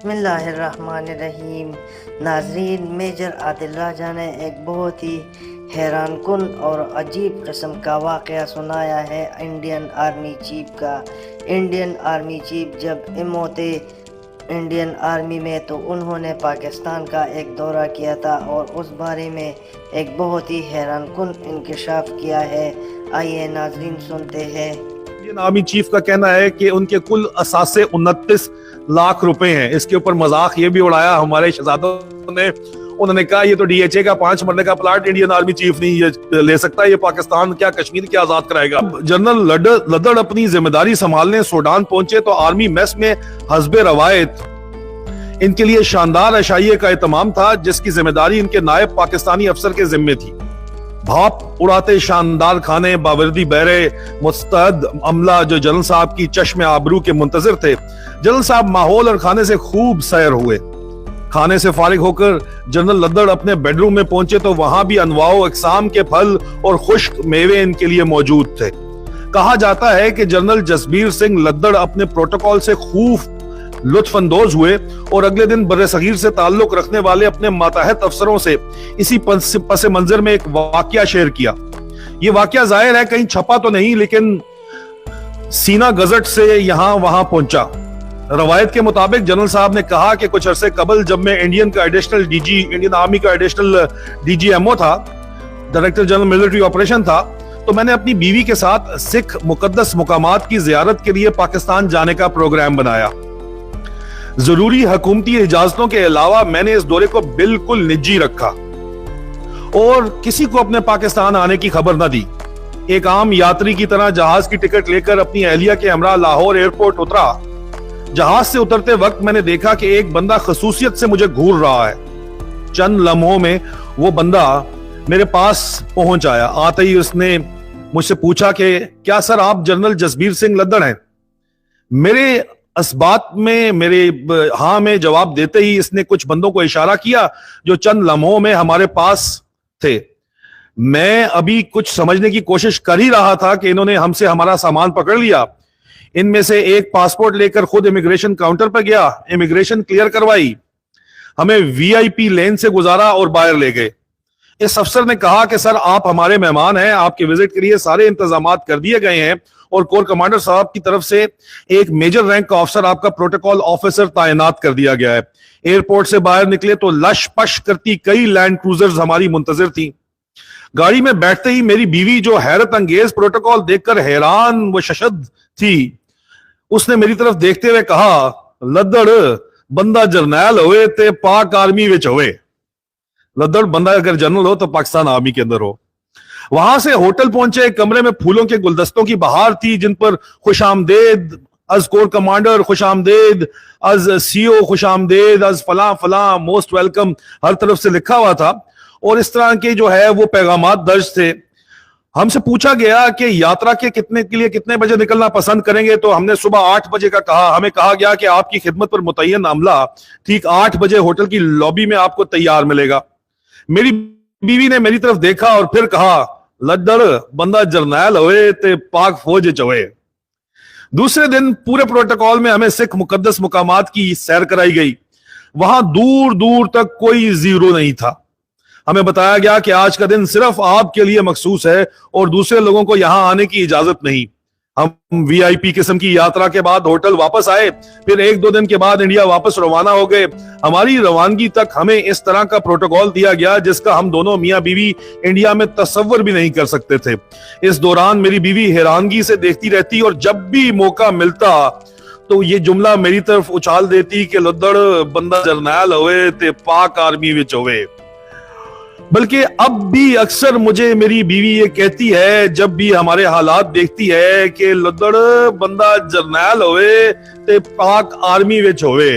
بسم اللہ الرحمن الرحیم۔ ناظرین، میجر عادل راجہ نے ایک بہت ہی حیران کن اور عجیب قسم کا واقعہ سنایا ہے انڈین آرمی چیف کا۔ انڈین آرمی چیف جب اموتے انڈین آرمی میں تو انہوں نے پاکستان کا ایک دورہ کیا تھا اور اس بارے میں ایک بہت ہی حیران کن انکشاف کیا ہے۔ آئیے ناظرین سنتے ہیں۔ انڈین آرمی چیف کا کہنا ہے کہ ان کے کل اثاثے 29 لاکھ روپے ہیں۔ اس کے اوپر مذاق یہ بھی اڑایا ہمارے شہزادوں نے، انہوں نے کہا یہ تو ڈی ایچ اے کا 5 مرلے کا پلاٹ انڈین آرمی چیف نہیں یہ لے سکتا، یہ پاکستان کیا کشمیر کیا آزاد کرائے گا۔ جنرل لدڑ اپنی ذمہ داری سنبھالنے سوڈان پہنچے تو آرمی میس میں حسب روایت ان کے لیے شاندار عشائیے کا اہتمام تھا، جس کی ذمہ داری ان کے نائب پاکستانی افسر کے ذمے تھی۔ بھاپ اڑاتے شاندار کھانے، باوردی بہرے، مستعد عملہ جو جنرل صاحب کی چشم آبرو کے منتظر تھے۔ جنرل صاحب ماحول اور کھانے سے خوب سیر ہوئے۔ کھانے سے فارغ ہو کر جنرل لدڑ اپنے بیڈ روم میں پہنچے تو وہاں بھی انواع و اقسام کے پھل اور خشک میوے ان کے لیے موجود تھے۔ کہا جاتا ہے کہ جنرل جسبیر سنگھ لدڑ اپنے پروٹوکول سے خوب لطف اندوز ہوئے اور اگلے دن بر صغیر سے تعلق رکھنے والے اپنے ماتحت افسروں سے اسی پس منظر میں ایک واقعہ شیئر کیا۔ یہ واقعہ ظاہر ہے کہیں چھپا تو نہیں، لیکن سینہ گزٹ سے یہاں وہاں پہنچا۔ روایت کے مطابق جنرل صاحب نے کہا کہ کچھ عرصے قبل جب میں انڈین آرمی کا additional D G M O تھا، ڈائریکٹر جنرل ملٹری آپریشن تھا، تو میں نے اپنی بیوی کے ساتھ سکھ مقدس مقامات کی زیارت کے لیے پاکستان جانے کا پروگرام بنایا۔ ضروری حکومتی اجازتوں کے علاوہ میں نے اس دورے کو بالکل نجی رکھا اور کسی کو اپنے پاکستان آنے کی خبر نہ دی۔ ایک عام یاتری کی طرح جہاز کی ٹکٹ لے کر اپنی اہلیہ کے ہمراہ لاہور ایئرپورٹ اترا۔ جہاز سے اترتے وقت میں نے دیکھا کہ ایک بندہ خصوصیت سے مجھے گھور رہا ہے۔ چند لمحوں میں وہ بندہ میرے پاس پہنچ آیا۔ آتے ہی اس نے مجھ سے پوچھا کہ کیا سر آپ جنرل جسبیر سنگھ لدڑ ہیں؟ میرے اسبات میں میرے ہاں میں جواب دیتے ہی اس نے کچھ بندوں کو اشارہ کیا جو چند لمحوں میں ہمارے پاس تھے۔ میں ابھی کچھ سمجھنے کی کوشش کر ہی رہا تھا کہ انہوں نے ہم سے ہمارا سامان پکڑ لیا۔ ان میں سے ایک پاسپورٹ لے کر خود امیگریشن کاؤنٹر پہ گیا، امیگریشن کلیئر کروائی، ہمیں وی آئی پی لین سے گزارا اور باہر لے گئے۔ اس افسر نے کہا کہ سر آپ ہمارے مہمان ہیں، آپ کے وزٹ کے لیے سارے انتظامات کر دیے گئے ہیں اور کور کمانڈر صاحب کی طرف سے ایک میجر رینک کا افسر آپ کا پروٹوکول آفیسر تعینات کر دیا گیا ہے۔ ایئرپورٹ سے باہر نکلے تو لش پش کرتی کئی لینڈ کروزرز ہماری منتظر تھیں۔ گاڑی میں بیٹھتے ہی میری بیوی جو حیرت انگیز پروٹوکول دیکھ کر حیران و ششد تھی، اس نے میری طرف دیکھتے ہوئے کہا لدڑ بندہ جرنیل ہوئے تے پاک آرمی وچ ہوئے۔ لدڑ بندہ اگر جنرل ہو تو پاکستان آرمی کے اندر ہو۔ وہاں سے ہوٹل پہنچے، کمرے میں پھولوں کے گلدستوں کی بہار تھی جن پر خوش آمدید از کور کمانڈر، خوش آمدید از سی او، خوش آمدید از فلاں فلاں، موسٹ ویلکم ہر طرف سے لکھا ہوا تھا اور اس طرح کے جو ہے وہ پیغامات درج تھے۔ ہم سے پوچھا گیا کہ یاترا کے لیے کتنے بجے نکلنا پسند کریں گے تو ہم نے صبح 8 بجے کا کہا۔ ہمیں کہا گیا کہ آپ کی خدمت پر متعین عملہ ٹھیک 8 بجے ہوٹل کی لابی میں آپ کو تیار ملے گا۔ میری بیوی نے میری طرف دیکھا اور پھر کہا لدڑ بندہ جرنیل ہوئے تے پاک فوج چوئے۔ دوسرے دن پورے پروٹوکول میں ہمیں سکھ مقدس مقامات کی سیر کرائی گئی۔ وہاں دور دور تک کوئی زیرو نہیں تھا۔ ہمیں بتایا گیا کہ آج کا دن صرف آپ کے لیے مخصوص ہے اور دوسرے لوگوں کو یہاں آنے کی اجازت نہیں۔ ہم وی آئی پی قسم کی یاترا کے بعد ہوٹل واپس آئے، پھر 1-2 دن کے بعد انڈیا واپس روانہ ہو گئے۔ ہماری روانگی تک ہمیں اس طرح کا پروٹوکول دیا گیا جس کا ہم دونوں میاں بیوی انڈیا میں تصور بھی نہیں کر سکتے تھے۔ اس دوران میری بیوی حیرانگی سے دیکھتی رہتی اور جب بھی موقع ملتا تو یہ جملہ میری طرف اچھال دیتی کہ لدڑ بندہ جرنیل ہوئے تے پاک آرمی وچ ہوئے۔ بلکہ اب بھی اکثر مجھے میری بیوی یہ کہتی ہے جب بھی ہمارے حالات دیکھتی ہے کہ لدڑ بندہ جرنیل ہوئے تے پاک آرمی وچ ہوئے۔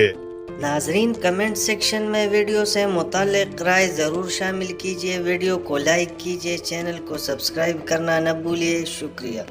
ناظرین کمنٹ سیکشن میں ویڈیو سے متعلق رائے ضرور شامل کیجیے، ویڈیو کو لائک کیجیے، چینل کو سبسکرائب کرنا نہ بھولیے۔ شکریہ۔